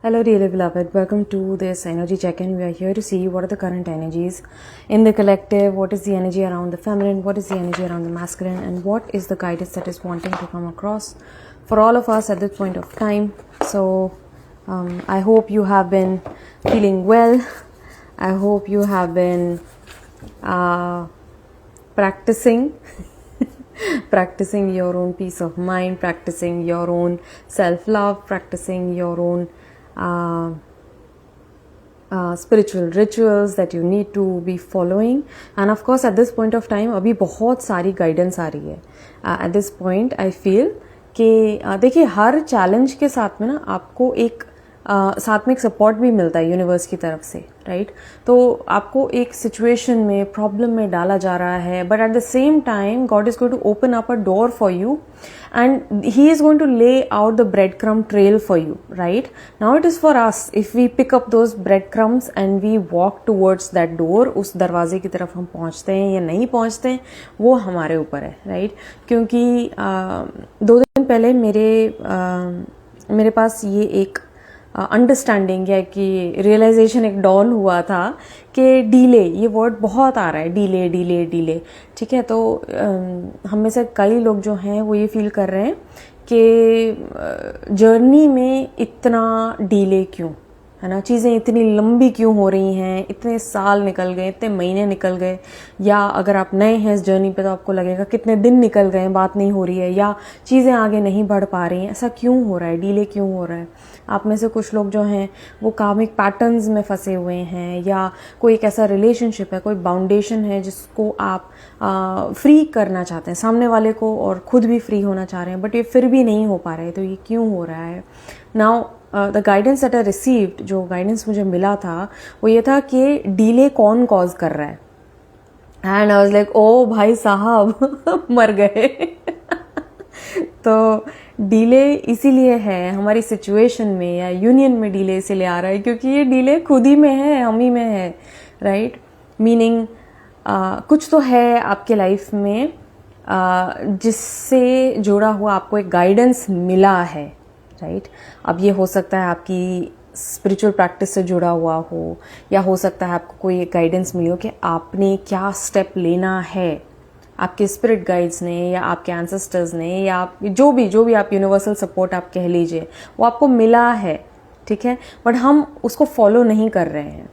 Hello, dearly beloved. Welcome to this energy check-in. We are here to see what are the current energies in the collective, what is the energy around the feminine, what is the energy around the masculine, and what is the guidance that is wanting to come across for all of us at this point of time. So, I hope you have been feeling well. I hope you have been practicing your own peace of mind, practicing your own self-love, practicing your own spiritual rituals that you need to be following. And of course at this point of time अभी बहुत सारी guidance आ रही है. At this point I feel कि देखिए हर challenge के साथ में ना आपको एक साथ में एक सपोर्ट भी मिलता है यूनिवर्स की तरफ से, राइट? तो आपको एक सिचुएशन में प्रॉब्लम में डाला जा रहा है, but at the same time God is going to open up a door for you and he is going to lay out the bread crumb trail for you, right? Now it is for us if we pick up those bread crumbs and we walk towards that door. उस दरवाजे की तरफ हम पहुंचते हैं या नहीं पहुंचते हैं वो हमारे ऊपर है, राइट? क्योंकि 2 दिन पहले मेरे पास ये एक अंडरस्टैंडिंग या कि रियलाइजेशन एक डॉन हुआ था कि डीले, ये वर्ड बहुत आ रहा है, डीले डीले डीले, ठीक है? तो हम में से कई लोग जो हैं वो ये फील कर रहे हैं कि जर्नी में इतना डीले क्यों, है ना? चीज़ें इतनी लंबी क्यों हो रही हैं, इतने साल निकल गए, इतने महीने निकल गए, या अगर आप नए हैं इस जर्नी पे तो आपको लगेगा कितने दिन निकल गए, बात नहीं हो रही है या चीज़ें आगे नहीं बढ़ पा रही हैं. ऐसा क्यों हो रहा है, डीले क्यों हो रहा है? आप में से कुछ लोग जो हैं वो कार्मिक पैटर्न्स में फंसे हुए हैं, या कोई एक ऐसा रिलेशनशिप है, कोई बाउंडेशन है जिसको आप फ्री करना चाहते हैं सामने वाले को और खुद भी फ्री होना चाह रहे हैं, बट ये फिर भी नहीं हो पा रहे. तो ये क्यों हो रहा है? Now the guidance that I received, जो गाइडेंस मुझे मिला था वो ये था कि डीले कौन कॉज कर रहा है. And I was like oh भाई साहब मर गए. तो डीले इसीलिए है हमारी सिचुएशन में या यूनियन में, डीले इसीलिए आ रहा है क्योंकि ये डीले खुद ही में है, हम ही में है, राइट? मीनिंग कुछ तो है आपके लाइफ में जिससे जुड़ा हुआ आपको एक गाइडेंस मिला है, राइट? अब ये हो सकता है आपकी स्पिरिचुअल प्रैक्टिस से जुड़ा हुआ हो, या हो सकता है आपको कोई गाइडेंस मिली हो कि आपने क्या स्टेप लेना है. आपके स्पिरिट गाइड्स ने या आपके एंसेस्टर्स ने या आप जो भी आप यूनिवर्सल सपोर्ट आप कह लीजिए, वो आपको मिला है, ठीक है? बट हम उसको फॉलो नहीं कर रहे हैं,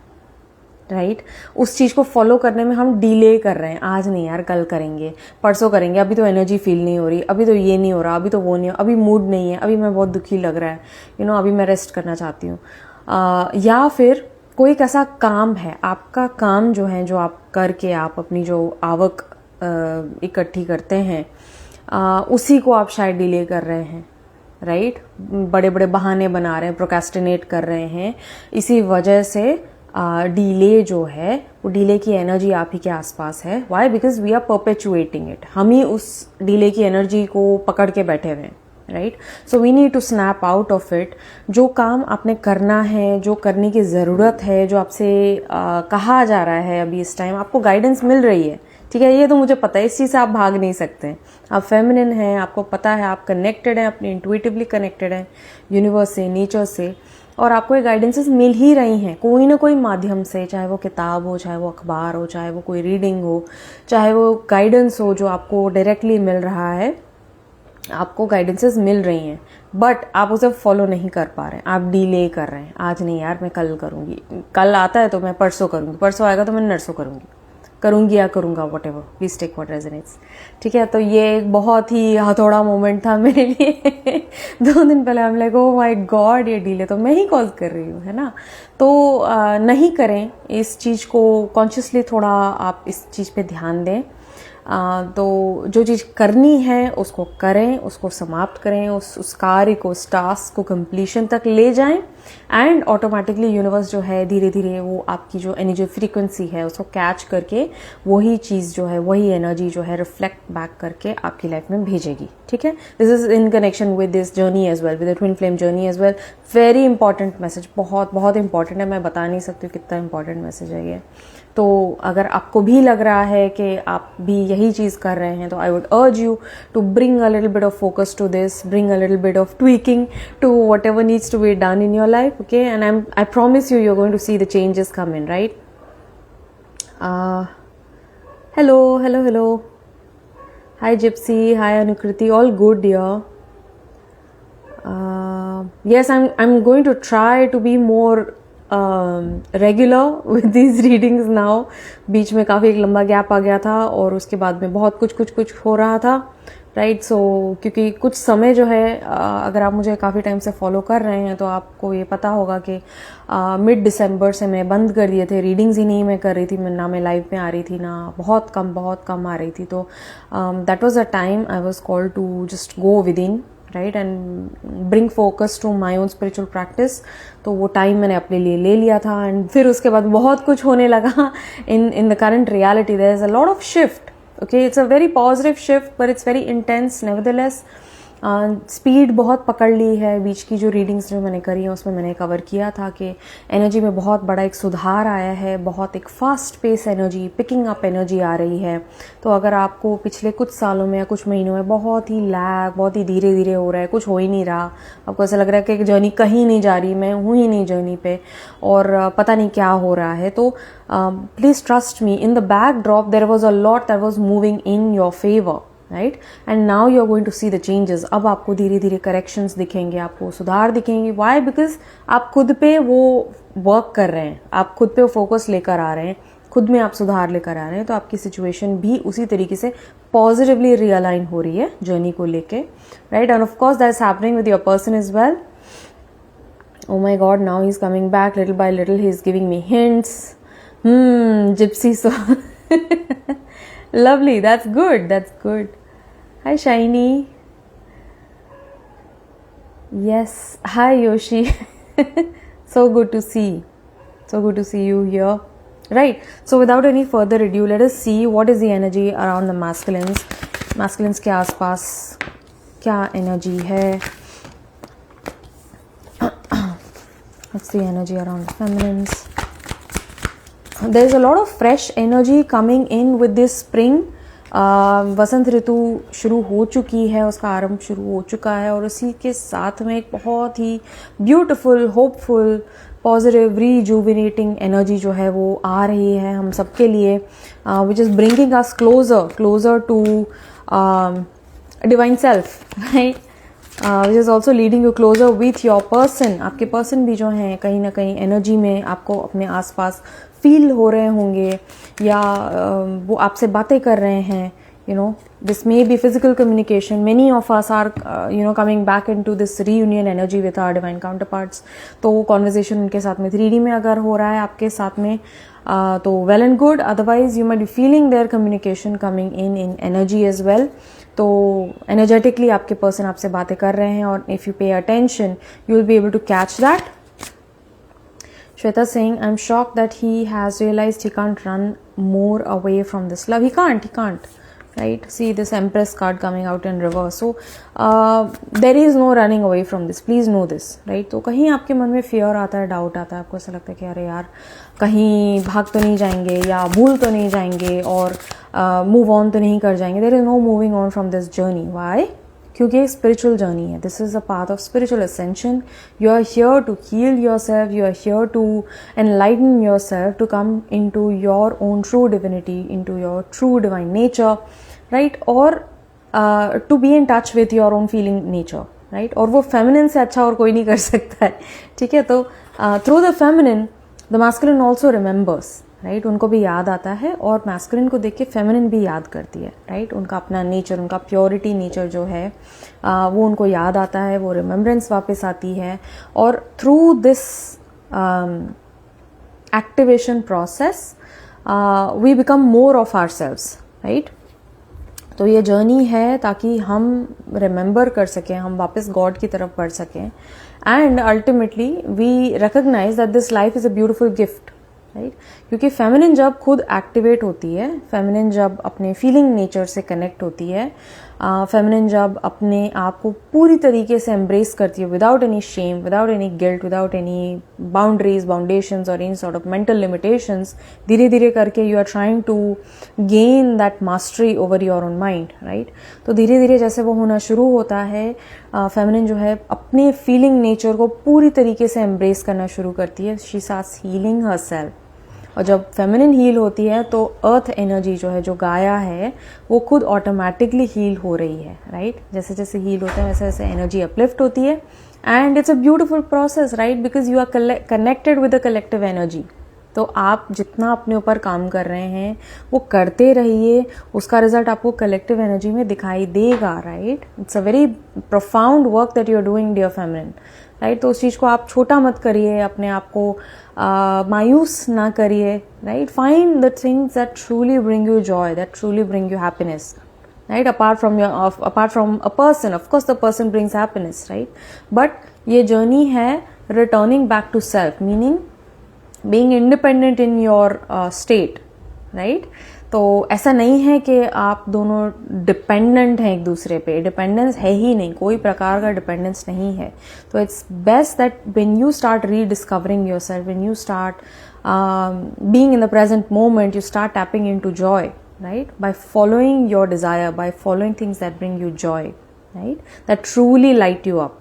राइट? उस चीज़ को फॉलो करने में हम डिले कर रहे हैं. आज नहीं यार, कल करेंगे, परसों करेंगे, अभी तो एनर्जी फील नहीं हो रही, अभी तो ये नहीं हो रहा, अभी तो वो नहीं हो, अभी मूड नहीं है, अभी मैं बहुत दुखी लग रहा है, अभी मैं रेस्ट करना चाहती हूँ. या फिर कोई एक ऐसा काम है, आपका काम जो है, जो आप करके आप अपनी जो आवक इकट्ठी करते हैं, उसी को आप शायद डिले कर रहे हैं, राइट? बड़े बड़े बहाने बना रहे हैं, प्रोक्रेस्टिनेट कर रहे हैं. इसी वजह से डीले जो है वो डीले की एनर्जी आप ही के आसपास है. Why? Because we are perpetuating it. हम ही उस डीले की एनर्जी को पकड़ के बैठे हुए हैं, right? So we need to snap out of it. जो काम आपने करना है, जो करने की ज़रूरत है, जो आपसे कहा जा रहा है अभी इस टाइम, आपको गाइडेंस मिल रही है, ठीक है? ये तो मुझे पता है, इस चीज़ से आप भाग नहीं सकते. आप फेमिनिन हैं, आपको पता है, आप कनेक्टेड हैं, अपने इंट्यूटिवली कनेक्टेड हैं यूनिवर्स से, नेचर से, और आपको ये गाइडेंसेस मिल ही रही हैं कोई ना कोई माध्यम से, चाहे वो किताब हो, चाहे वो अखबार हो, चाहे वो कोई रीडिंग हो, चाहे वो गाइडेंस हो जो आपको डायरेक्टली मिल रहा है. आपको गाइडेंसेस मिल रही हैं, बट आप उसे फॉलो नहीं कर पा रहे हैं, आप डिले कर रहे हैं. आज नहीं यार, मैं कल करूँगी, कल आता है तो मैं परसों करूँगी, परसों आएगा तो मैं नरसों करूँगी या करूँगा, whatever, please take what resonates, ठीक है? तो ये एक बहुत ही हथौड़ा मोमेंट था मेरे लिए. 2 दिन पहले हम लाइक ओ माय गॉड, ये डीले तो मैं ही कॉज कर रही हूँ, है ना? तो नहीं करें इस चीज़ को. कॉन्शियसली थोड़ा आप इस चीज़ पे ध्यान दें. तो जो चीज़ करनी है उसको करें, उसको समाप्त करें, उस कार्य को, उस टास्क को कंप्लीशन तक ले जाएं, एंड ऑटोमेटिकली यूनिवर्स जो है धीरे धीरे वो आपकी जो एनर्जी फ्रीक्वेंसी है उसको कैच करके वही चीज़ जो है, वही एनर्जी जो है रिफ्लेक्ट बैक करके आपकी लाइफ में भेजेगी, ठीक है? This is in connection with this journey as well, with the twin flame journey as well. Very important message, बहुत बहुत इंपॉर्टेंट है. मैं बता नहीं सकती कितना इंपॉर्टेंट मैसेज है ये. तो अगर आपको भी लग रहा है कि आप भी यही चीज़ कर रहे हैं, तो I would urge you to bring a little bit of focus to this, bring a little bit of tweaking to whatever needs to be done in your life, okay? And I promise you're going to see the changes come in, right? Hello. Hi Gypsy, hi Anukriti, all good dear. Yes, I'm going to try to be more regular with these readings now. बीच में काफ़ी एक लंबा gap आ गया था और उसके बाद में बहुत कुछ हो रहा था, राइट. सो क्योंकि कुछ समय जो है, अगर आप मुझे काफ़ी टाइम से फॉलो कर रहे हैं तो आपको ये पता होगा कि मिड दिसंबर से मैं बंद कर दिए थे. रीडिंग्स ही नहीं मैं कर रही थी, ना मैं लाइव में आ रही थी, ना बहुत कम आ रही थी. तो that was a time I was called to just go within, right, and bring focus to my own spiritual practice. तो वो टाइम मैंने अपने लिए ले लिया था. एंड फिर उसके बाद बहुत कुछ होने लगा in the current reality. There is a lot of shift. Okay, it's a very positive shift, but it's very intense nevertheless. Speed बहुत पकड़ ली है. बीच की जो रीडिंग्स जो मैंने करी हैं उसमें मैंने कवर किया था कि एनर्जी में बहुत बड़ा एक सुधार आया है. बहुत एक fast pace energy, picking up energy आ रही है. तो अगर आपको पिछले कुछ सालों में या कुछ महीनों में बहुत ही लैग, बहुत ही धीरे धीरे हो रहा है, कुछ हो ही नहीं रहा, आपको ऐसा लग रहा है कि जर्नी कहीं नहीं जा रही, मैं हूँ ही नहीं जर्नी पे और पता नहीं क्या हो रहा है, तो please trust me, in the backdrop there was a lot that was moving in your favour, right. And now you are going to see the changes. अब आपको धीरे धीरे करेक्शंस दिखेंगे, आपको सुधार दिखेंगे. व्हाई? बिकॉज आप खुद पे वो वर्क कर रहे हैं, आप खुद पे वो फोकस लेकर आ रहे हैं, खुद में आप सुधार लेकर आ रहे हैं. तो आपकी सिचुएशन भी उसी तरीके से पॉजिटिवली रियलाइन हो रही है जर्नी को लेके, right. And of course that is happening with your person as well. Oh my God, now he's coming back little by little. He's giving me hints. Gypsy soul. Lovely. That's good. Hi, Shiny. Yes. Hi, Yoshi. So good to see you here. Right. So without any further ado, let us see what is the energy around the masculines. Masculines के आसपास क्या energy है? What's the energy around the feminines? There's a lot of fresh energy coming in with this spring. वसंत ऋतु शुरू हो चुकी है, उसका आरंभ शुरू हो चुका है और उसी के साथ में एक बहुत ही beautiful, hopeful, positive, rejuvenating energy जो है वो आ रही है हम सबके लिए, which is bringing us closer to divine self, right. Which is also leading you closer with your person. आपके पर्सन भी जो हैं कहीं ना कहीं एनर्जी में आपको अपने आसपास फील हो रहे होंगे या वो आपसे बातें कर रहे हैं. You know, this may be physical communication. Many of us are, coming back into this reunion energy with our divine counterparts. तो conversation उनके साथ में 3D में अगर हो रहा है आपके साथ में, तो well and good. Otherwise, you might be feeling their communication coming in energy as well. तो energetically आपके person आपसे बातें कर रहे हैं और if you pay attention, you will be able to catch that. Shweta saying, I'm shocked that he has realized he can't run more away from this love. He can't. Right? See this Empress card coming out in reverse. So there is no running away from this. Please know this, right? तो कहीं आपके मन में fear आता है, doubt आता है, आपको ऐसा लगता है कि अरे यार कहीं भाग तो नहीं जाएंगे या भूल तो नहीं जाएंगे और move on तो नहीं कर जाएंगे. There is no moving on from this journey. Why? क्योंकि एक spiritual journey है. This is a path of spiritual ascension. You are here to heal yourself. You are here to enlighten yourself, to come into your own true divinity, into your true divine nature, right? Or to be in touch with your own feeling nature, right? और वो feminine से अच्छा और कोई नहीं कर सकता है, ठीक है. तो through the feminine, the masculine also remembers. Right, उनको भी याद आता है और मैस्कुलिन को देख के फेमिनिन भी याद करती है, राइट. उनका अपना नेचर, उनका प्योरिटी नेचर जो है वो उनको याद आता है, वो रिमेम्बरेंस वापस आती है और through this activation process we become more of ourselves, right. तो ये जर्नी है ताकि हम रिमेंबर कर सकें, हम वापस गॉड की तरफ बढ़ सकें and ultimately we recognize that this life is a beautiful gift, right. क्योंकि फेमिनिन जब खुद एक्टिवेट होती है, फेमिनिन जब अपने फीलिंग नेचर से कनेक्ट होती है, फेमिनिन जब अपने आप को पूरी तरीके से एम्ब्रेस करती है without any shame, without any guilt, without any boundaries, बाउंडेशंस और any sort of mental limitations, धीरे धीरे करके you are trying to gain that mastery over your own mind, right. तो धीरे धीरे जैसे वो होना शुरू होता है, फेमिनिन जो है अपने फीलिंग नेचर को पूरी तरीके से एम्ब्रेस करना शुरू करती है। She starts healing herself. और जब फेमिनिन हील होती है तो अर्थ एनर्जी जो है, जो गाया है, वो खुद ऑटोमेटिकली हील हो रही है, राइट। जैसे जैसे हील होता है वैसे वैसे एनर्जी अपलिफ्ट होती है and it's a beautiful process, right, because you are connected with the collective energy. तो आप जितना अपने ऊपर काम कर रहे हैं वो करते रहिए, उसका रिजल्ट आपको कलेक्टिव एनर्जी में दिखाई देगा, right. It's a very profound work that you are doing dear feminine, right. तो उस चीज़ को आप छोटा मत करिए, अपने आप को मायूस ना करिए, right. Find the things that truly bring you Joy, that truly bring you happiness, right, apart from a person. Of course the person brings happiness, right, but ये journey है returning back to self, meaning being independent in your state, right। तो ऐसा नहीं है कि आप दोनों dependent हैं एक दूसरे पे, डिपेंडेंस है ही नहीं, कोई प्रकार का डिपेंडेंस नहीं है। तो it's best that when you start rediscovering yourself, when you start being in the present moment, you start tapping into Joy, right, by following your desire, by following things that bring you joy, right, that truly light you up.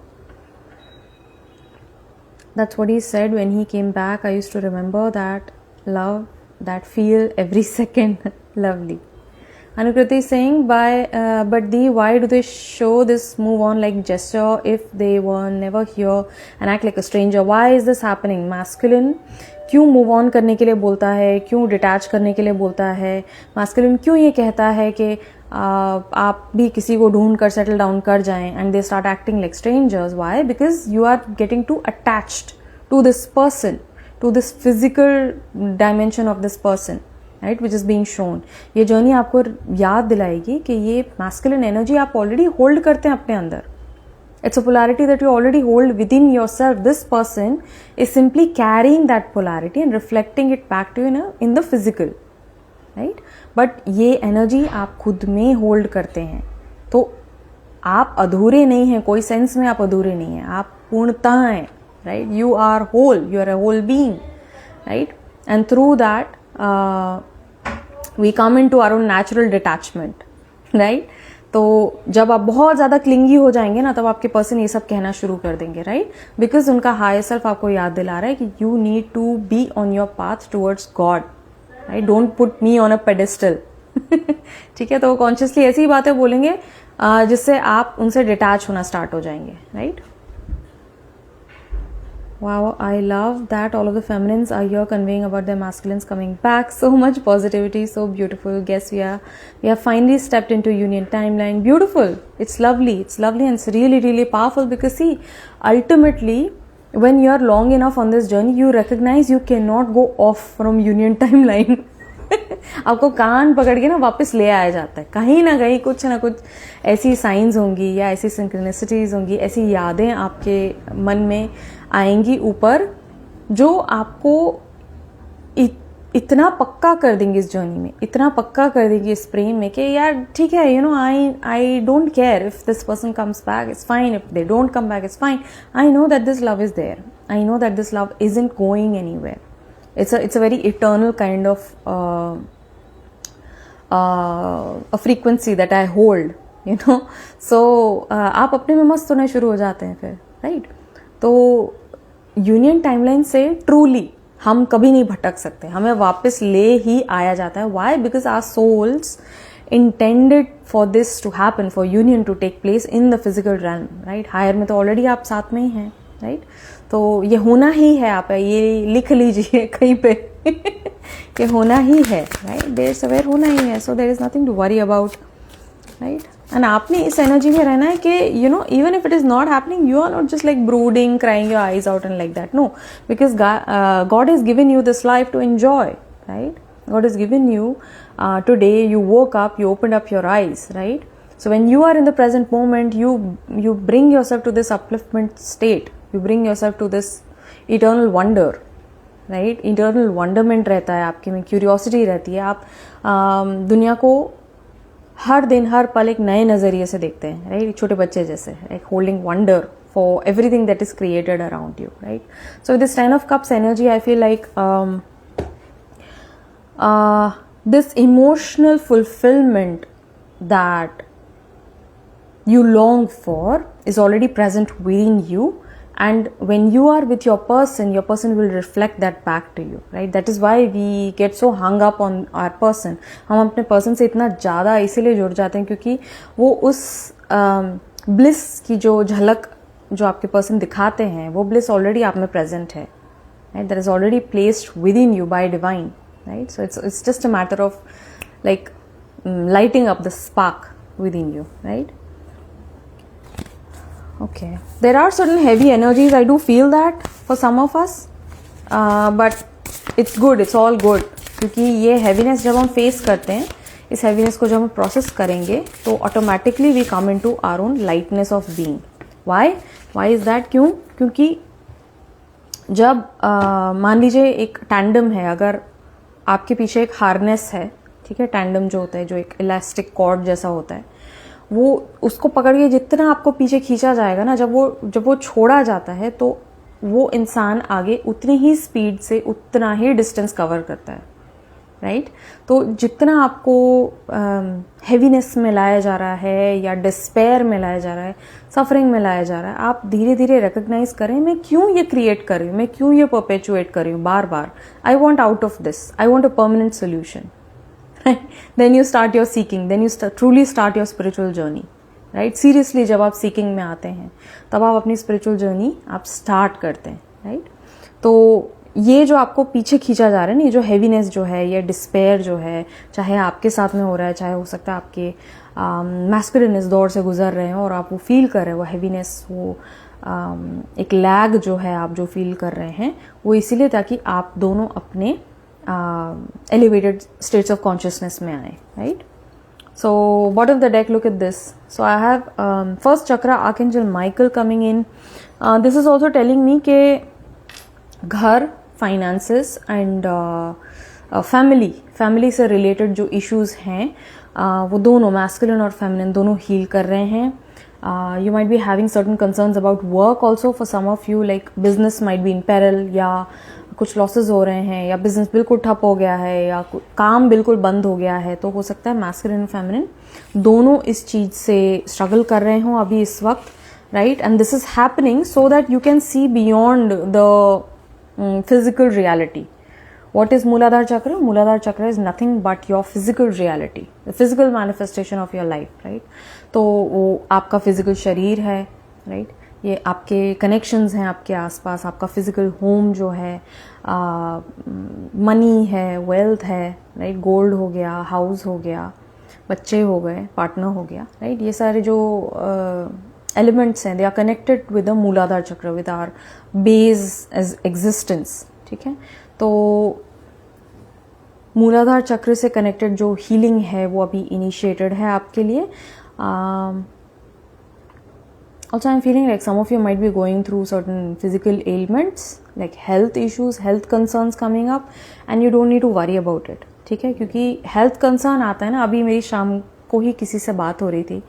That's what he said when he came back. I used to remember that love, that feel every second. Lovely. Anukriti is saying, but why do they show this move on like gesture if they were never here and act like a stranger? Why is this happening? Masculine क्यों move on करने के लिए बोलता है, क्यों detach करने के लिए बोलता है? मास्कुलिन क्यों ये कहता है कि आप भी किसी को ढूंढ कर सेटल डाउन कर जाएं and they start acting like strangers? Why? Because you are getting too attached to this person, to this physical dimension of this person, right, which is being shown. ये जर्नी आपको याद दिलाएगी कि ये masculine energy आप already hold करते हैं अपने अंदर। It's a polarity that you already hold within yourself. This person is simply carrying that polarity and reflecting it back to you in the physical, right? But ये energy आप खुद में hold करते हैं, तो आप अधूरे नहीं हैं, कोई सेंस में आप अधूरे नहीं हैं, आप पूर्णतः हैं, right? You are whole, you are a whole being, right? And through that we come into our own natural detachment, right? तो जब आप बहुत ज़्यादा क्लिंगी हो जाएंगे ना, तब आपके पर्सन ये सब कहना शुरू कर देंगे, राइट, बिकॉज उनका हायर सेल्फ आपको याद दिला रहा है कि you need to be on your path towards God, right, don't put me on a pedestal. ठीक है, तो वो कॉन्शियसली ऐसी बातें बोलेंगे जिससे आप उनसे डिटैच होना स्टार्ट हो जाएंगे, right. Wow, I love that all of the feminines are here conveying about their masculines coming back. So much positivity, so beautiful. Guess we have finally stepped into union timeline. Beautiful. It's lovely. It's lovely and it's really, really powerful because see, ultimately, when you are long enough on this journey, you recognize you cannot go off from union timeline. आपको कान पकड़ के ना वापस ले आया जाता है, कहीं ना कहीं कुछ ना कुछ ऐसी साइंस होंगी या ऐसी सिंक्रोनिसिटीज होंगी, ऐसी यादें आपके मन में आएंगी ऊपर, जो आपको इतना पक्का कर देंगे इस जर्नी में, इतना पक्का कर देंगे इस प्रेम में कि यार ठीक है, you know, I don't care if this person comes back, it's fine, if they don't come back, it's fine, I know that this love is there, I know that this love isn't going anywhere, it's a very eternal kind of a frequency that I hold, you know, so आप अपने में मस्त होने शुरू हो जाते हैं फिर, राइट। तो यूनियन टाइमलाइन से ट्रूली हम कभी नहीं भटक सकते, हमें वापस ले ही आया जाता है। Why? Because our souls intended for this to happen, for union to take place in the physical realm, right? Higher में तो ऑलरेडी आप साथ में ही हैं, राइट। तो ये होना ही है, आप ये लिख लीजिए कहीं पे कि होना ही है, राइट, देयर सवेयर होना ही है, so there is nothing to worry about, right. And आपने इस एनर्जी में रहना है कि you know, even if it is not happening, you are not just like brooding, crying your eyes out and like that, no, because God has given you this life to enjoy, right. God has given you today, you woke up, you opened up your eyes, right? So when you are in the present moment, you bring yourself to this upliftment state, you bring yourself to this eternal wonder, right? Eternal wonderment रहता है आपके में, curiosity रहती है, आप दुनिया को हर दिन हर पल एक नए नज़रिए से देखते हैं, राइट, छोटे बच्चे जैसे, like holding wonder for everything that is created around you, right. So this 10 of Cups energy, I feel like this emotional fulfillment that you long for is already present within you, and when you are with your person will reflect that back to you, right. That is why we get so hung up on our person. हम अपने person से इतना ज़्यादा इसीलिए जुड़ जाते हैं क्योंकि वो उस bliss की जो झलक जो आपके person दिखाते हैं, वो bliss already आप में present है, right. That is already placed within you by divine, right. So it's just a matter of like lighting up the spark within you, right. Okay, there are certain heavy energies, I do feel that for some of us, but it's good, it's all good, क्योंकि ये heaviness जब हम face करते हैं, इस heaviness को जब हम process करेंगे तो automatically we come into our own lightness of being. Why is that? क्योंकि जब मान लीजिए एक tandem है, अगर आपके पीछे एक harness है, ठीक है, tandem जो होता है, जो एक elastic cord जैसा होता है, वो उसको पकड़ के जितना आपको पीछे खींचा जाएगा ना, जब वो छोड़ा जाता है तो वो इंसान आगे उतनी ही स्पीड से उतना ही डिस्टेंस कवर करता है, राइट. तो जितना आपको हेवीनेस में लाया जा रहा है या डिस्पेयर में लाया जा रहा है, सफरिंग में लाया जा रहा है, आप धीरे धीरे रिकग्नाइज करें, मैं क्यों ये क्रिएट कर रही हूँ, मैं क्यों ये परपेचुएट कर रही हूँ बार बार. I want out of this, I want a permanent solution. Then you start your seeking, then you truly start your spiritual journey, right. Seriously जब आप seeking में आते हैं तब आप अपनी spiritual journey आप start करते हैं, right. तो ये जो आपको पीछे खींचा जा रहा है ना, ये जो heaviness जो है, ये despair जो है, चाहे आपके साथ में हो रहा है, चाहे हो सकता है आपके masculine इस दौर से गुजर रहे हैं और आप वो feel कर रहे हैं, वो heaviness, वो एक lag जो है आप जो feel कर रहे हैं, वो इसीलिए ताकि आप दोनों अपने elevated states of consciousness में आए, right. So bottom of the deck, look at this. So I have first chakra Archangel Michael coming in. This is also telling me कि घर, finances and family से related जो issues हैं, वो दोनों masculine और feminine दोनों heal कर रहे हैं. You might be having certain concerns about work also for some of you, like business might be in peril, या कुछ लॉसेस हो रहे हैं, या बिजनेस बिल्कुल ठप हो गया है, या काम बिल्कुल बंद हो गया है. तो हो सकता है मैस्कुलिन फेमिनिन दोनों इस चीज से स्ट्रगल कर रहे हों अभी इस वक्त, right. And this is happening so that you can see beyond the physical reality. What is मूलाधार चक्र? मूलाधार चक्र is nothing but your physical reality, the physical manifestation of your life, right. तो वो आपका फिजिकल शरीर है, राइट. ये आपके कनेक्शंस हैं आपके आसपास, आपका फिजिकल होम जो है, मनी है, वेल्थ है, राइट. गोल्ड हो गया, हाउस हो गया, बच्चे हो गए, पार्टनर हो गया, राइट. ये सारे जो एलिमेंट्स हैं, they are connected with the Muladhara chakra, with our base as existence, ठीक है. तो मूलाधार चक्र से कनेक्टेड जो हीलिंग है वो अभी इनिशिएटेड है आपके लिए. Also, I'm feeling like some of you might be going through certain physical ailments, like health issues, health concerns coming up, and you don't need to worry about it, ठीक है. क्योंकि health concern आता है ना, अभी मेरी शाम को ही किसी से बात हो रही थी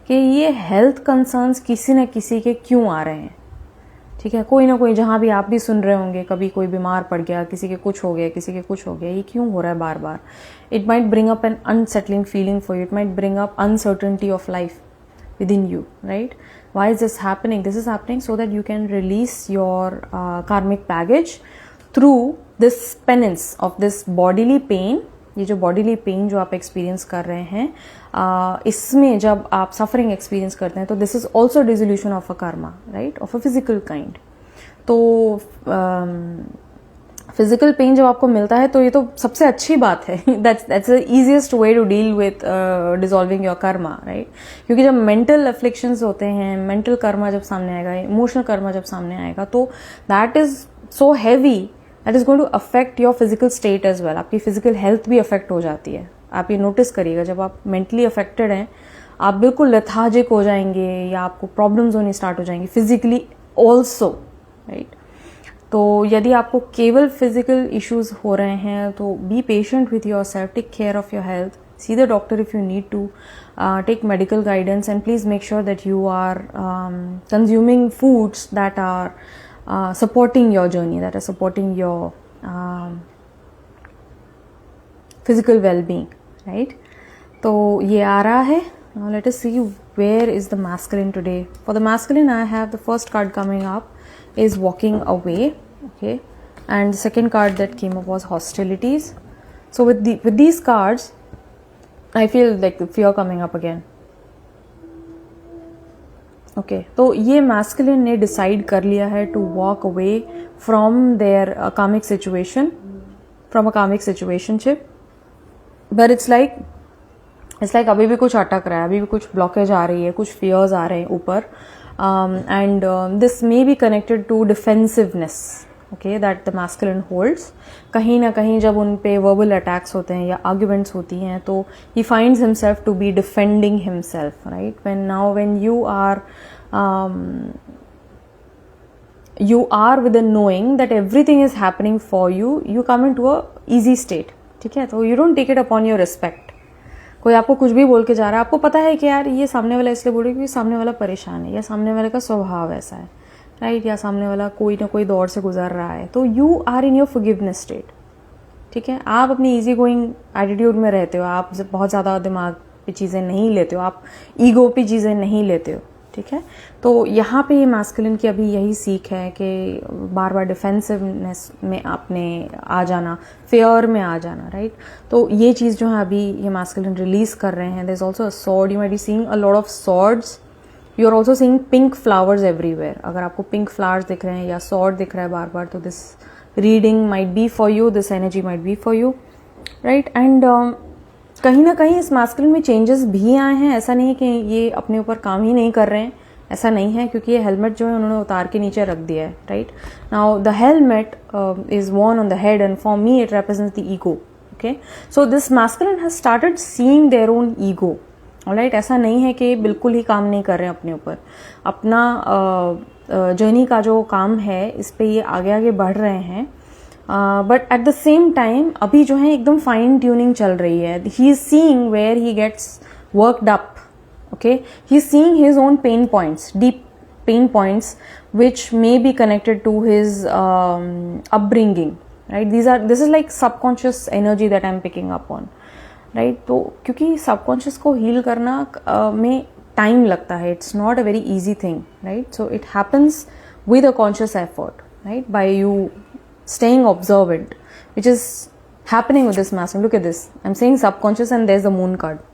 कि ये health concerns किसी न किसी के क्यों आ रहे हैं, ठीक है. कोई ना कोई, जहाँ भी आप भी सुन रहे होंगे, कभी कोई बीमार पड़ गया, किसी के कुछ हो गया, किसी के कुछ हो गया, ये क्यों हो रहा है बार बार. It might bring up an unsettling feeling for you, it might bring up uncertainty of life within you, right. Why is this happening? This is happening so that you can release your karmic baggage through this penance of this bodily pain. ये जो bodily pain जो आप experience कर रहे हैं, इसमें जब आप suffering experience करते हैं तो this is also dissolution of a karma, right, of a physical kind. तो फिजिकल पेन जब आपको मिलता है तो ये तो सबसे अच्छी बात है. That's the easiest way to deal with dissolving your karma, right. क्योंकि जब मेंटल अफ्लिक्शंस होते हैं, मेंटल कर्मा जब सामने आएगा, इमोशनल कर्मा जब सामने आएगा, तो that is so heavy that is going to affect your physical state as well. आपकी फिजिकल हेल्थ भी अफेक्ट हो जाती है. आप ये नोटिस करिएगा, जब आप मेंटली अफेक्टेड हैं आप बिल्कुल लेथार्जिक हो जाएंगे, या आपको प्रॉब्लम्स होनी स्टार्ट हो जाएंगी फिजिकली ऑल्सो, राइट. तो यदि आपको केवल फिजिकल इश्यूज हो रहे हैं तो be patient with yourself, take care of your health, see the doctor if you need to, take medical guidance, and please make sure that you are consuming foods that are supporting your journey, that are supporting your physical well-being, right? तो ये आ रहा है. Now let us see where is the masculine today. For the masculine, I have the first card coming up is walking away, okay, and the second card that came up was hostilities. So with these cards, I feel like the fear coming up again. Okay, तो ये masculine ने decide कर लिया है to walk away from their karmic situation, from a karmic situationship, but it's like अभी भी कुछ अटक रहा है, अभी भी कुछ ब्लॉकेज आ रही है, कुछ फियर्स आ रहे हैं ऊपर, and this may be connected to defensiveness, okay, that the masculine holds. कहीं ना कहीं जब उन पे वर्बल अटैक्स होते हैं या आर्ग्यूमेंट्स होती हैं तो he finds himself to be defending himself, right? When you are with a knowing that everything is happening for you, you come into a easy state, ठीक है? तो you don't take it upon your respect. कोई आपको कुछ भी बोल के जा रहा है, आपको पता है कि यार ये सामने वाला इसलिए बोल रही है क्योंकि सामने वाला परेशान है, या सामने वाले का स्वभाव ऐसा है, राइट? या सामने वाला कोई ना कोई दौर से गुजर रहा है, तो you are in your forgiveness state, ठीक है? आप अपनी इजी गोइंग एटीट्यूड में रहते हो, आप बहुत ज़्यादा दिमाग पे चीज़ें नहीं लेते हो, आप ईगो पे चीज़ें नहीं लेते हो, ठीक है? तो यहाँ पे ये मैस्कुलिन की अभी यही सीख है कि बार बार डिफेंसिवनेस में आपने आ जाना, फेयर में आ जाना, राइट? तो ये चीज़ जो है अभी ये मैस्कुलिन रिलीज कर रहे हैं. There is also a sword, you might be seeing a lot of swords, you are also seeing pink flowers everywhere. अगर आपको पिंक फ्लावर्स दिख रहे हैं या सॉर्ड दिख रहा है बार बार, तो this reading might be for you, this energy might be for you, right? And कहीं ना कहीं इस मैस्कुलिन में चेंजेस भी आए हैं. ऐसा नहीं है कि ये अपने ऊपर काम ही नहीं कर रहे हैं, ऐसा नहीं है, क्योंकि ये हेलमेट जो है उन्होंने उतार के नीचे रख दिया है, right? Now the helmet is worn on the head and for me it represents the ego, okay? So this masculine has started seeing their own ego, alright? ऐसा नहीं है कि बिल्कुल ही काम नहीं कर रहे हैं अपने ऊपर. अपना जर्नी का जो काम है इस पे ये आगे आगे बढ़ रहे हैं, but at the same time अभी जो है एकदम फाइन ट्यूनिंग चल रही है. He is seeing where he gets worked up, okay? He's seeing his own pain points, deep pain points, which may be connected to his upbringing, right? This is like subconscious energy that I'm picking up on, right? तो क्योंकि subconscious को heal करना में time लगता है, it's not a very easy thing, right? So it happens with a conscious effort, right? By you staying observant, which is happening with this masculine. Look at this, I'm saying subconscious and there's the moon card.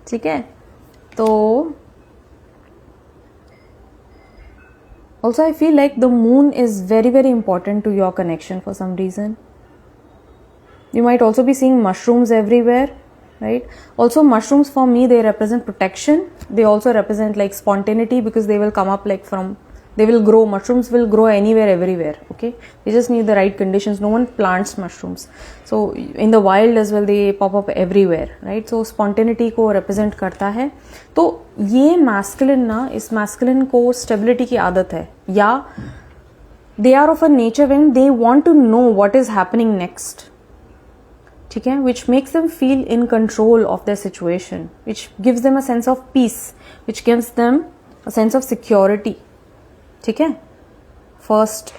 ठीक है? तो also I feel like the moon is very very important to your connection for some reason. You might also be seeing mushrooms everywhere, right? Also mushrooms for me, they represent protection. They also represent like spontaneity, because they will come up like from, they will grow, mushrooms will grow anywhere everywhere, okay? They just need the right conditions. No one plants mushrooms, so in the wild as well they pop up everywhere, right? So spontaneity को represent करता है. तो ये masculine ना, इस masculine को stability की आदत है, या they are of a nature when they want to know what is happening next, ठीक है? Which makes them feel in control of their situation, which gives them a sense of peace, which gives them a sense of security, ठीक है? First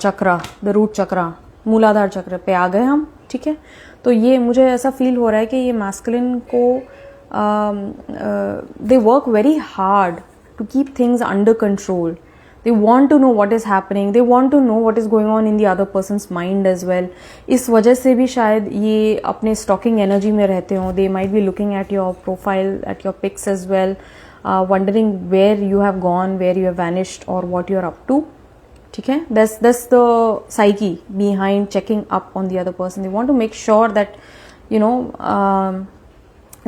chakra, the root चक्रा, मूलाधार चक्र पे आ गए हम, ठीक है? तो ये मुझे ऐसा फील हो रहा है कि ये मैस्कुलिन को they work very hard to keep things under control. They want to know what is happening, they want to know what is going on in the other person's mind as well. इस वजह से भी शायद ये अपने stocking energy में रहते हों. They might be looking at your profile, at your pics as well, wondering where you have gone, where you have vanished, or what you are up to, ठीक है? That's the psyche behind checking up on the other person. They want to make sure that, you know,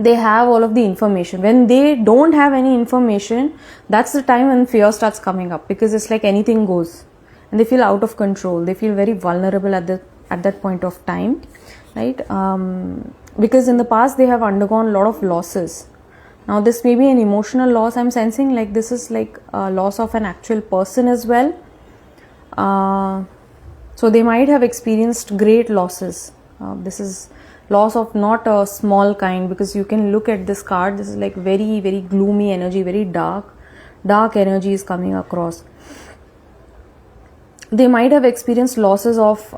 they have all of the information. When they don't have any information, that's the time when fear starts coming up, because it's like anything goes and they feel out of control. They feel very vulnerable at that point of time, right? Because in the past they have undergone a lot of losses. Now this may be an emotional loss. I'm sensing like this is like a loss of an actual person as well. So they might have experienced great losses. This is loss of not a small kind, because you can look at this card. This is like very, very gloomy energy, very dark energy is coming across. They might have experienced losses of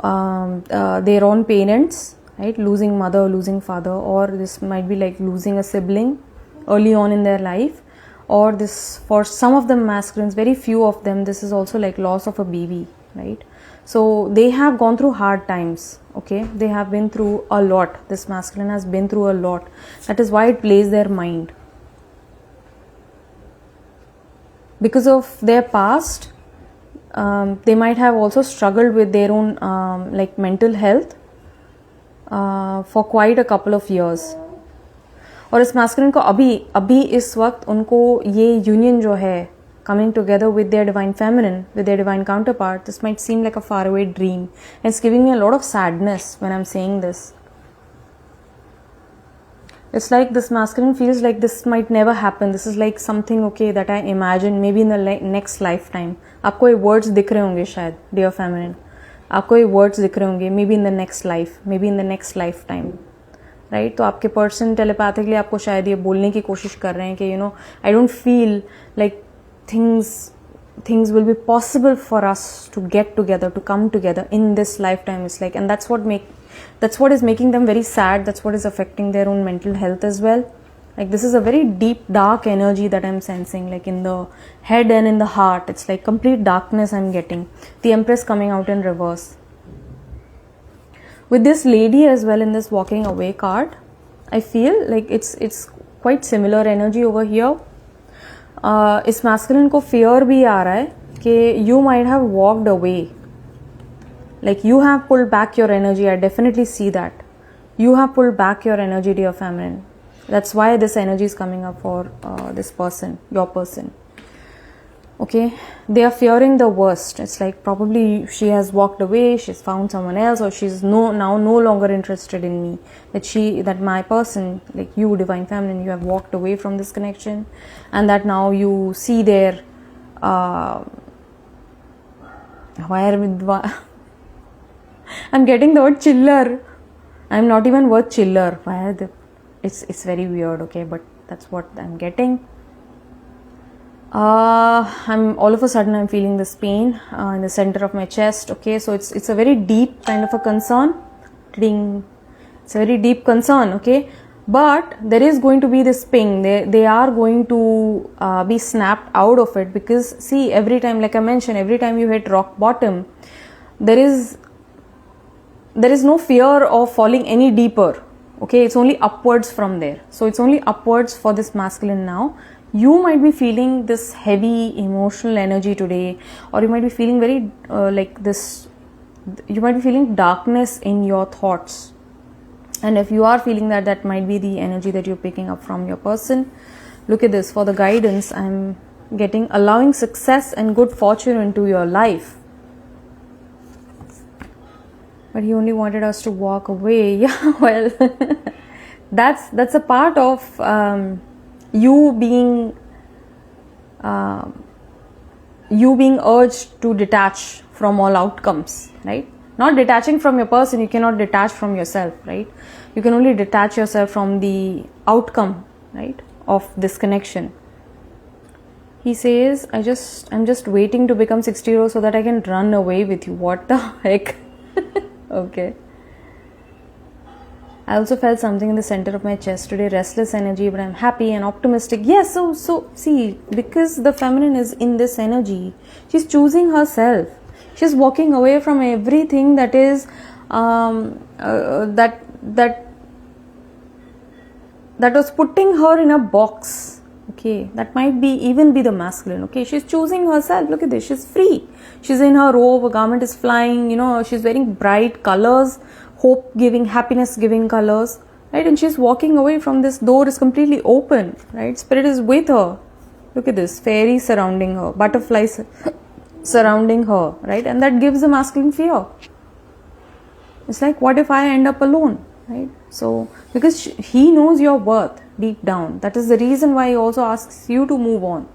their own parents, right? Losing mother, losing father, or this might be like losing a sibling early on in their life, or this, for some of the masculines, very few of them, this is also like loss of a baby, right? So they have gone through hard times, okay? They have been through a lot. This masculine has been through a lot. That is why it plays their mind. Because of their past, they might have also struggled with their own like mental health for quite a couple of years. और इस masculine को अभी इस वक्त उनको ये union जो है, coming together with their divine feminine, with their divine counterpart, this might seem like a faraway dream. It's giving me a lot of sadness when I'm saying this. It's like this masculine feels like this might never happen. This is like something, okay, that I imagine maybe in the next lifetime. आपको ये words दिख रहे होंगे शायद, dear feminine. आपको ये words दिख रहे होंगे, maybe in the next life, maybe in the next lifetime. Right तो आपके पर्सन टेलीपैथिकली आपको शायद ये बोलने की कोशिश कर रहे हैं कि I don't feel like things will be possible for us to get together, to come together in this lifetime. It's like, and that's what is making them very sad. That's what is affecting their own mental health as well. Like this is a very deep dark energy that I'm sensing, like in the head and in the heart. It's like complete darkness I'm getting. The Empress coming out in reverse. With this lady as well in this walking away card, I feel like it's quite similar energy over here. इस masculine को fear भी आ रहा है कि you might have walked away, like you have pulled back your energy. I definitely see that you have pulled back your energy, dear feminine. That's why this energy is coming up for this person, your person. Okay, they are fearing the worst. It's like probably she has walked away, she's found someone else, or she's now no longer interested in me. That my person, like you, divine feminine, you have walked away from this connection, and that now you see their I'm getting the word chiller. I'm not even word chiller. It's very weird, okay, but that's what I'm getting. I'm all of a sudden I'm feeling this pain in the center of my chest. Okay, so it's a very deep kind of a concern. It's a very deep concern. Okay, but there is going to be this ping. They are going to be snapped out of it, because see, every time, like I mentioned, every time you hit rock bottom, there is no fear of falling any deeper. Okay, it's only upwards from there. So it's only upwards for this masculine now. You might be feeling this heavy emotional energy today, or you might be feeling very like this, you might be feeling darkness in your thoughts. And if you are feeling that, that might be the energy that you're picking up from your person. Look at this. For the guidance, I'm getting allowing success and good fortune into your life. But he only wanted us to walk away. Yeah, well, that's a part of you being urged to detach from all outcomes, right? Not detaching from your person, you cannot detach from yourself, right? You can only detach yourself from the outcome, right, of this connection. He says, I'm just waiting to become 60 years so that I can run away with you. What the heck? Okay. I also felt something in the center of my chest today, restless energy, but I'm happy and optimistic. Yes, so see, because the feminine is in this energy, she's choosing herself. She's walking away from everything that is that was putting her in a box. Okay, that might even be the masculine. Okay, she's choosing herself. Look at this. She's free. She's in her robe. Her garment is flying. She's wearing bright colors, hope-giving, happiness-giving colors, right? And she's walking away from this. Door is completely open, right? Spirit is with her. Look at this. Fairies surrounding her. Butterflies surrounding her, right? And that gives the masculine fear. It's like, what if I end up alone, right? So, because he knows your worth deep down. That is the reason why he also asks you to move on,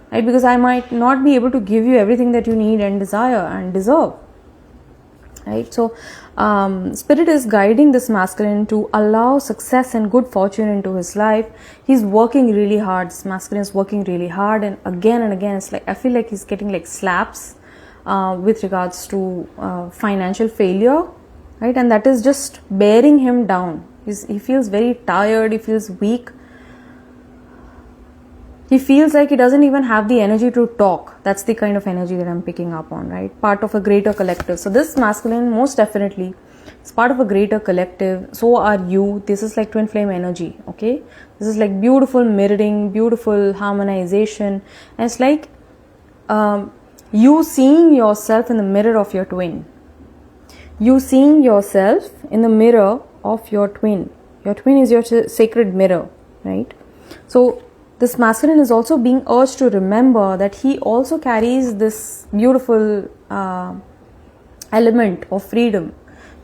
right? Because I might not be able to give you everything that you need and desire and deserve. right? So spirit is guiding this masculine to allow success and good fortune into his life. He's working really hard. This masculine is working really hard, and again it's like I feel like he's getting like slaps with regards to financial failure, right? And that is just bearing him down. He feels very tired, he feels weak. He feels like he doesn't even have the energy to talk. That's the kind of energy that I'm picking up on, right? Part of a greater collective. So this masculine, most definitely, is part of a greater collective. So are you. This is like twin flame energy, okay? This is like beautiful mirroring, beautiful harmonization. And it's like you seeing yourself in the mirror of your twin. You seeing yourself in the mirror of your twin. Your twin is your sacred mirror, right? So this masculine is also being urged to remember that he also carries this beautiful element of freedom.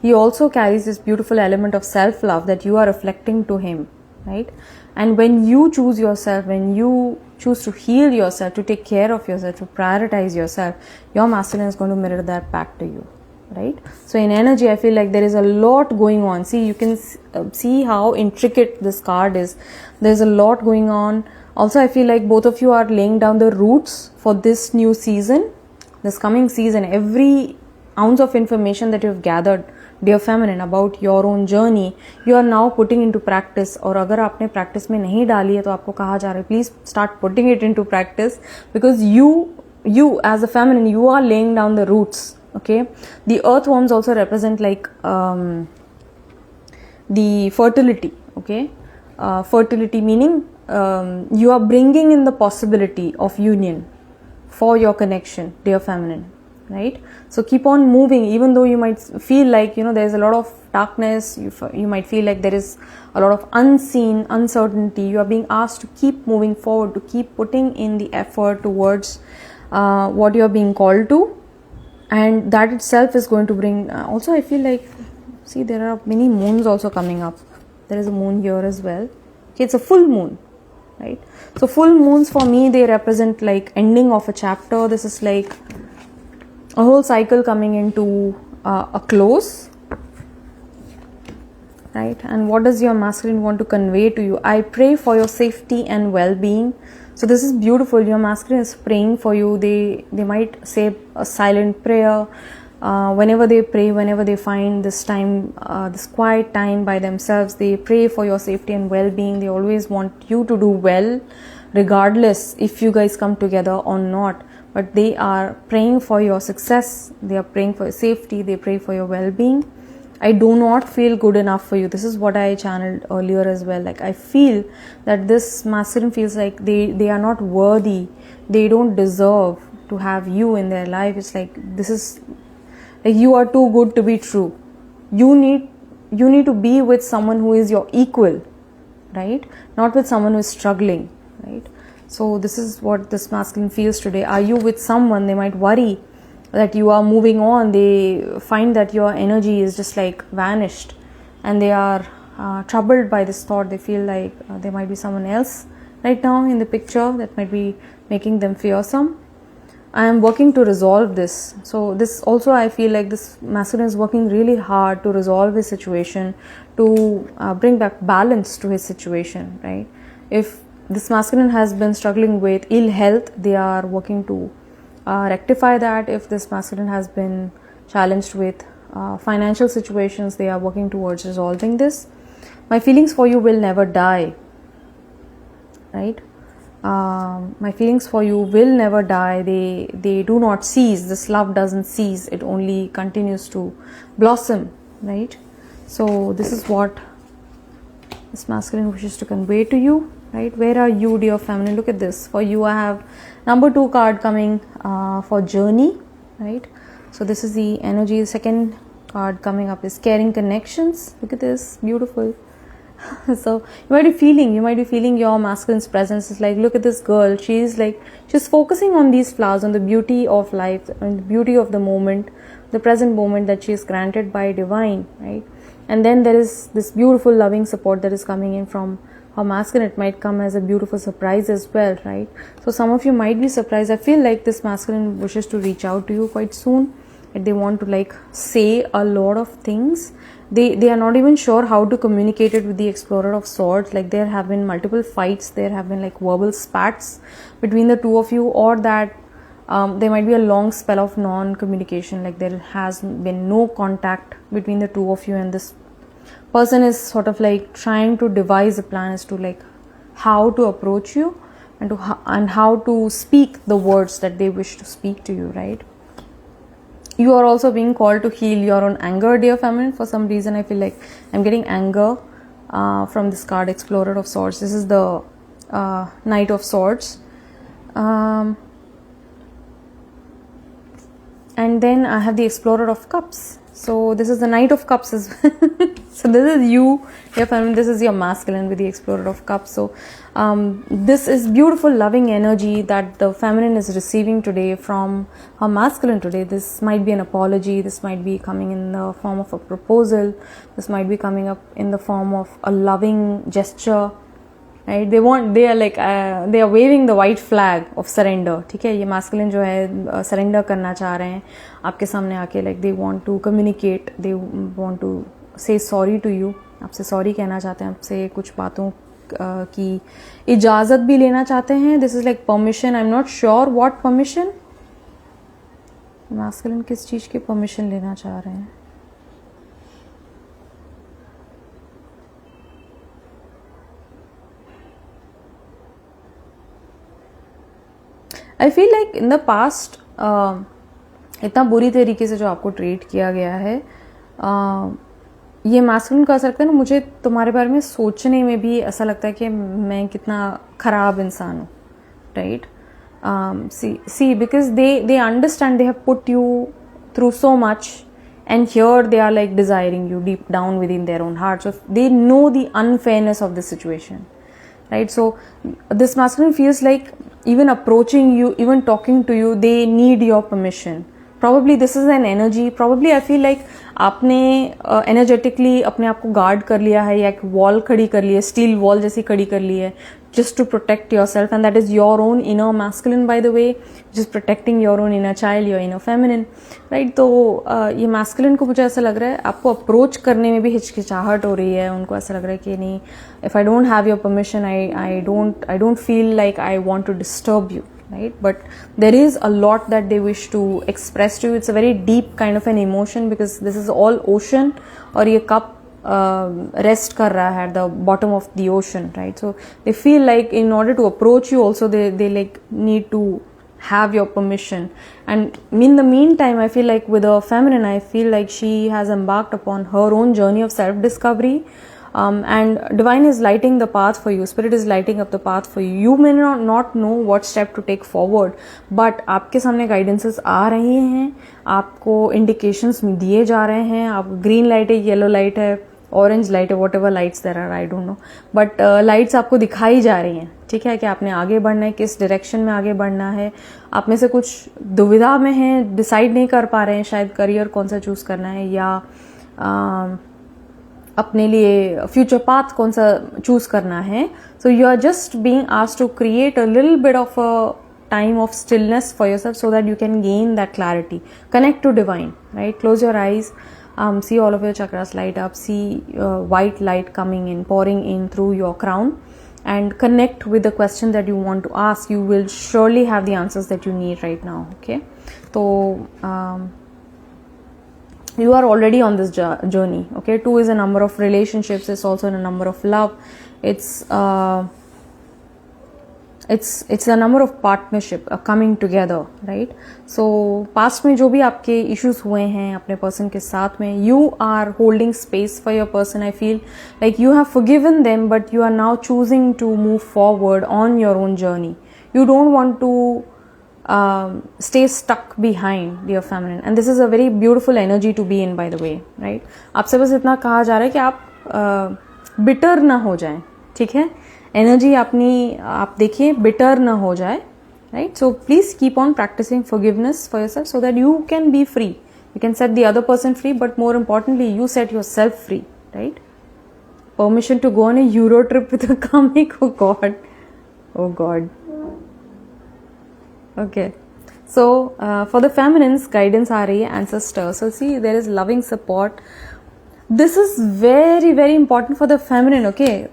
He also carries this beautiful element of self-love that you are reflecting to him, right? And when you choose yourself, when you choose to heal yourself, to take care of yourself, to prioritize yourself, your masculine is going to mirror that back to you, right? So in energy, I feel like there is a lot going on. See, you can see how intricate this card is. There's a lot going on. Also, I feel like both of you are laying down the roots for this new season, this coming season. Every ounce of information that you've gathered, dear feminine, about your own journey, you are now putting into practice. और अगर आपने practice में नहीं डाली है तो आपको कहा जा रहा है, please start putting it into practice, because you as a feminine, you are laying down the roots. Okay, the earthworms also represent like the fertility. Okay, fertility meaning you are bringing in the possibility of union for your connection, dear feminine, right? So keep on moving, even though you might feel like, there's a lot of darkness, you might feel like there is a lot of unseen uncertainty. You are being asked to keep moving forward, to keep putting in the effort towards what you are being called to, and that itself is going to bring also, I feel like, see, there are many moons also coming up. There is a moon here as well. Okay, it's a full moon, right? So full moons for me, they represent like ending of a chapter. This is like a whole cycle coming into a close, right? And what does your masculine want to convey to you? I pray for your safety and well-being. So this is beautiful. Your masculine is praying for you. They might say a silent prayer whenever they pray, whenever they find this time, this quiet time by themselves. They pray for your safety and well-being. They always want you to do well, regardless if you guys come together or not. But they are praying for your success. They are praying for your safety. They pray for your well-being. I do not feel good enough for you. This is what I channeled earlier as well. Like, I feel that this masculine feels like they are not worthy. They don't deserve to have you in their life. It's like, this is like, you are too good to be true. You need to be with someone who is your equal, right? Not with someone who is struggling, right? So this is what this masculine feels today. Are you with someone? They might worry that you are moving on. They find that your energy is just like vanished, and they are troubled by this thought. They feel like there might be someone else right now in the picture that might be making them fearsome. I am working to resolve this. So this also, I feel like this masculine is working really hard to resolve his situation, to bring back balance to his situation, right? If this masculine has been struggling with ill health, they are working to rectify that. If this masculine has been challenged with financial situations, they are working towards resolving this. My feelings for you will never die, right? My feelings for you will never die. They do not cease. This love doesn't cease. It only continues to blossom, right? So this is what this masculine wishes to convey to you, right? Where are you, dear feminine? Look at this. For you, I have number 2 card coming for journey, right? So this is the energy. The second card coming up is caring connections. Look at this, beautiful. So you might be feeling your masculine's presence. Is like, look at this girl. She's focusing on these flowers, on the beauty of life, on the beauty of the moment, the present moment that she is granted by divine, right? And then there is this beautiful loving support that is coming in from her masculine. It might come as a beautiful surprise as well, right? So some of you might be surprised. I feel like this masculine wishes to reach out to you quite soon. They want to like say a lot of things. They are not even sure how to communicate it with the Explorer of Swords. Like there have been multiple fights, there have been like verbal spats between the two of you, or that there might be a long spell of non-communication, like there has been no contact between the two of you, and this person is sort of like trying to devise a plan as to like how to approach you and how to speak the words that they wish to speak to you, right? You are also being called to heal your own anger, dear feminine. For some reason I feel like I'm getting anger from this card, Explorer of Swords. This is the Knight of Swords, and then I have the Explorer of Cups. So this is the Knight of Cups as well. So this is you, your feminine. This is your masculine with the Explorer of Cups. So this is beautiful, loving energy that the feminine is receiving today from her masculine today. This might be an apology. This might be coming in the form of a proposal. This might be coming up in the form of a loving gesture. Right? They are waving the white flag of surrender. ठीक है, ये masculine जो है surrender करना चाह रहे हैं आपके सामने आके, like they want to communicate, they want to say sorry to you. आपसे sorry कहना चाहते हैं, आपसे कुछ बातों की इजाज़त भी लेना चाहते हैं. This is like permission. I'm not sure what permission. Masculine किस चीज़ की permission लेना चाह रहे हैं? I feel like in the past इतना बुरी तरीके से जो आपको ट्रीट किया गया है, ये मास्कुलिन कर सकते हैं ना. मुझे तुम्हारे बारे में सोचने में भी ऐसा लगता है कि मैं कितना ख़राब इंसान हूँ, right? See because they understand, they have put you through so much, and here they are like desiring you deep down within their own heart. So they know the unfairness of the situation, right? So this masculine feels like even approaching you, even talking to you, they need your permission. Probably this is an energy, probably I feel like आपने energetically अपने आप को guard कर लिया है, या एक wall खड़ी कर ली है, steel wall जैसी खड़ी कर ली है, just to protect yourself, and that is your own inner masculine, by the way, just protecting your own inner child, your inner feminine, right? तो ये masculine को मुझे ऐसा लग रहा है आपको approach करने में भी हिचकिचाहट हो रही है. उनको ऐसा लग रहा है कि नहीं, if I don't have your permission, I don't feel like I want to disturb you, right? But there is a lot that they wish to express to you. It's a very deep kind of an emotion, because this is all ocean, और ये cup rest कर रहा है at the bottom of the ocean, right? So they feel like in order to approach you also, they like need to have your permission. And in the meantime, I feel like with a feminine, I feel like she has embarked upon her own journey of self-discovery. And divine is lighting the path for you. Spirit is lighting up the path for you. You may not know what step to take forward, but आपके सामने guidances आ रही हैं, आपको indications दिए जा रहे हैं. आप green light है, yellow light है, orange light है, whatever lights there are, I don't know, but lights आपको दिखाई जा रही हैं. ठीक है, कि आपने आगे बढ़ना है, किस डायरेक्शन में आगे बढ़ना है. आप में से कुछ दुविधा में हैं, डिसाइड नहीं कर पा रहे हैं शायद करियर कौन सा चूज करना है, या अपने लिए फ्यूचर पाथ कौन सा चूज करना है. So you are just being asked to create a little bit of a time of stillness for yourself, so that you can gain that clarity, connect to divine, right? Close your eyes, see all of your chakras light up, see white light coming in, pouring in through your crown, and connect with the question that you want to ask. You will surely have the answers that you need right now, okay? So you are already on this journey, okay? 2 is a number of relationships, it's also a number of love, it's a number of partnership, coming together, right? So past में जो भी आपके issues हुए हैं अपने person के साथ में, you are holding space for your person. I feel like you have forgiven them, but you are now choosing to move forward on your own journey. You don't want to stay stuck behind, dear feminine, and this is a very beautiful energy to be in, by the way, right? आपसे बस इतना कहा जा रहा है कि आप bitter ना हो जाएं, ठीक है? एनर्जी अपनी आप देखिए बिटर ना हो जाए, right? So please keep on practicing forgiveness for yourself, so that you can be free. You can set the other person free, but more importantly you set yourself free, right? Permission to go on a Euro trip with a comic. Oh God, oh God. Okay, So for the feminines, guidance आ रही है ancestors. So see, there is loving support. This is very very important for the feminine. Okay,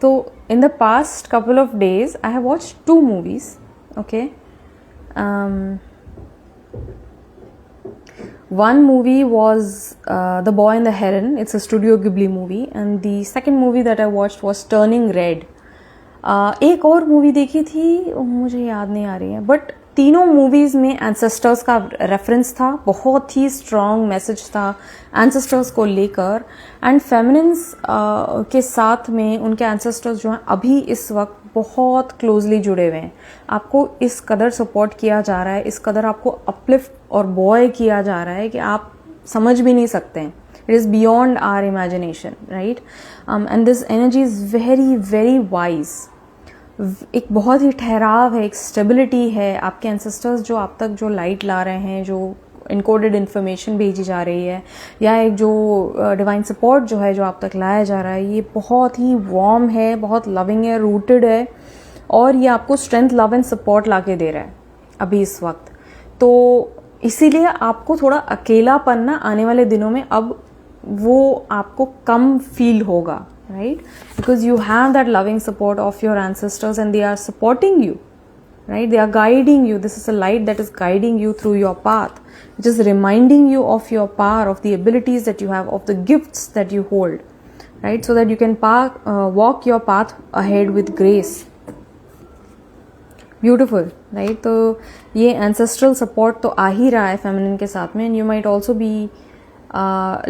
so in the past couple of days I have watched 2 movies. Okay, one movie was The Boy and the Heron. It's a Studio Ghibli movie, and the second movie that I watched was Turning Red. एक और movie देखी थी, मुझे याद नहीं आ रही है, but तीनों मूवीज में एंसेस्टर्स का रेफरेंस था, बहुत ही स्ट्रॉन्ग मैसेज था एंसेस्टर्स को लेकर. एंड फेमिनिन्स के साथ में उनके एंसेस्टर्स जो हैं अभी इस वक्त बहुत क्लोजली जुड़े हुए हैं. आपको इस कदर सपोर्ट किया जा रहा है, इस कदर आपको अपलिफ्ट और बॉय किया जा रहा है कि आप समझ भी नहीं सकते हैं. It is beyond our imagination, right? And this energy is very very wise. एक बहुत ही ठहराव है, एक स्टेबिलिटी है. आपके एंसेस्टर्स जो आप तक जो लाइट ला रहे हैं, जो इनकोडेड इन्फॉर्मेशन भेजी जा रही है, या एक जो डिवाइन सपोर्ट जो है जो आप तक लाया जा रहा है, ये बहुत ही वार्म है, बहुत लविंग है, रूटेड है, और ये आपको स्ट्रेंथ, लव एंड सपोर्ट ला के दे रहा है अभी इस वक्त. तो इसीलिए आपको थोड़ा अकेलापन ना आने वाले दिनों में अब वो आपको कम फील होगा, right? Because you have that loving support of your ancestors and they are supporting you, right? They are guiding you. This is a light that is guiding you through your path, which is reminding you of your power, of the abilities that you have, of the gifts that you hold, right? So that you can walk your path ahead with grace. Beautiful, right? तो ये ancestral support तो आ ही रहा है feminine के साथ में, and you might also be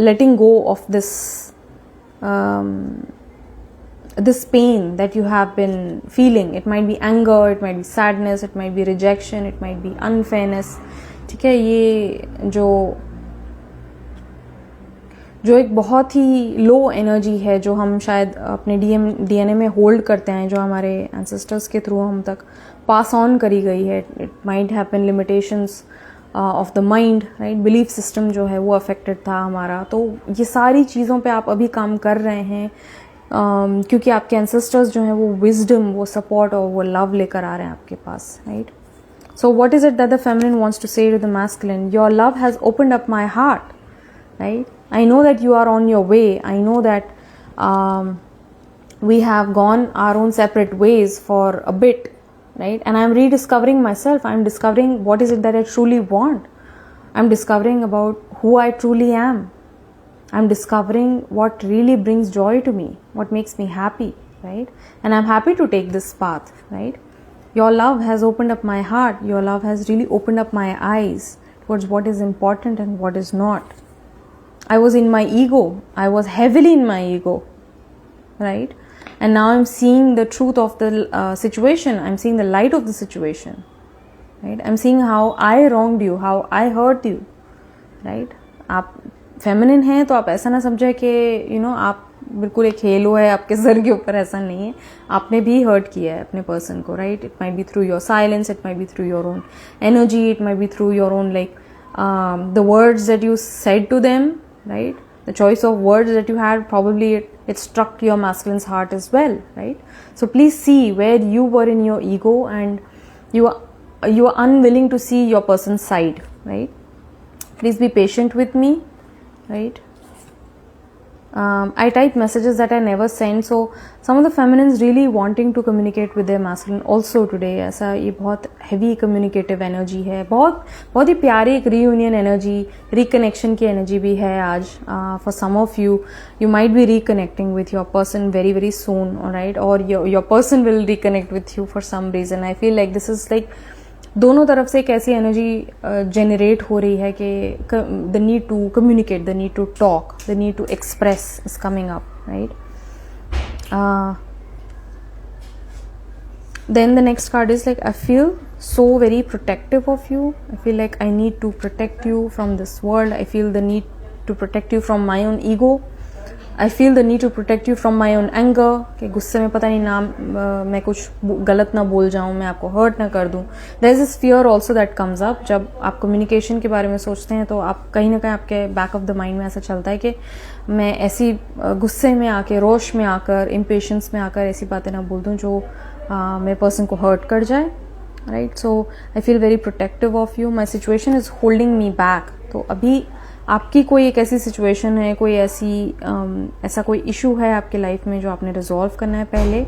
letting go of this this pain that you have been feeling. It might be anger, it might be sadness, it might be rejection, it might be unfairness. ठीक है, ये जो एक बहुत ही low energy है जो हम शायद अपने डीएनए में होल्ड करते हैं, जो हमारे एंसेस्टर्स के थ्रू हम तक पास ऑन करी गई है. It might happen limitations of the mind, right? Belief system जो है वो अफेक्टेड था हमारा. तो ये सारी चीज़ों पे आप अभी काम कर रहे हैं क्योंकि आपके एंसेस्टर्स जो हैं वो विजडम, वो सपोर्ट और वो लव लेकर आ रहे हैं आपके पास, right? So what is it that the feminine wants to say to the masculine? Your love has opened up my heart, right? I know that you are on your way. I know that we have gone our own separate ways for a bit, right? And I'm rediscovering myself. I'm discovering what is it that I truly want. I'm discovering about who I truly am. I'm discovering what really brings joy to me, what makes me happy, right? And I'm happy to take this path, right? Your love has opened up my heart. Your love has really opened up my eyes towards what is important and what is not. I was in my ego. I was heavily in my ego, right? And now I'm seeing the truth of the situation. I'm seeing the light of the situation, right? I'm seeing how I wronged you, how I hurt you, right? आप feminine हैं तो आप ऐसा ना समझे कि आप बिल्कुल एक हेलो है आपके सर के ऊपर, ऐसा नहीं है. आपने भी हर्ट किया है अपने पर्सन को, right? It might be through your silence, it might be through your own energy, it might be through your own the words that you said to them, right? The choice of words that you had, probably it struck your masculine's heart as well, right? So please see where you were in your ego and you are unwilling to see your person's side, right? Please be patient with me, right? I type messages that I never send. So some of the feminines really wanting to communicate with their masculine also today. ऐसा ये बहुत heavy communicative energy है, बहुत ही प्यारी एक reunion energy, reconnection की energy भी है आज. For some of you, you might be reconnecting with your person very very soon, alright? Or your person will reconnect with you for some reason. I feel like this is like दोनों तरफ से एक ऐसी energy generate हो रही है कि the need to communicate, the need to talk, the need to express is coming up, right? Then the next card is like, I feel so very protective of you. I feel like I need to protect you from this world. I feel the need to protect you from my own ego. I feel the need to protect you from my own anger. कि गुस्से में पता नहीं मैं कुछ गलत ना बोल जाऊं, मैं आपको हर्ट ना कर दूं. There is this fear also that comes up. जब आप कम्युनिकेशन के बारे में सोचते हैं तो आप कहीं ना कहीं आपके बैक ऑफ द माइंड में ऐसा चलता है कि मैं ऐसी गुस्से में आके, रोश में आकर, इम्पेशंस में आकर ऐसी बातें ना बोल दूं जो मेरे पर्सन को हर्ट कर जाए. Right. So I feel very protective of you. My situation is holding me back. तो अभी आपकी कोई एक ऐसी सिचुएशन है, कोई ऐसा कोई इशू है आपके लाइफ में जो आपने रिजॉल्व करना है पहले,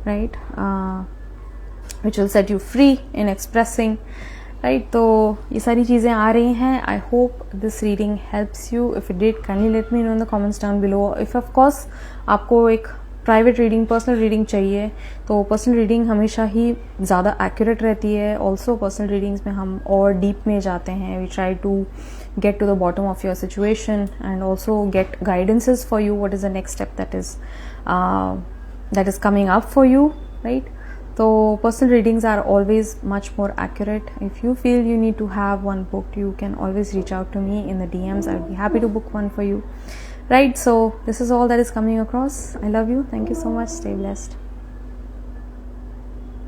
right, which will set you free in expressing, right. तो ये सारी चीज़ें आ रही हैं. I hope this reading helps you. If it did, can you let me know in the comments down below. If of course आपको एक private reading, personal reading चाहिए, तो पर्सनल रीडिंग हमेशा ही ज़्यादा एक्यूरेट रहती है. ऑल्सो पर्सनल रीडिंग्स में हम और डीप में जाते हैं. We try to get to the bottom of your situation and also get guidances for you, what is the next step that is coming up for you, right. So personal readings are always much more accurate. If you feel you need to have one booked, you can always reach out to me in the DMs. I'll be happy to book one for you, right. So this is all that is coming across. I love you. Thank you so much. Stay blessed.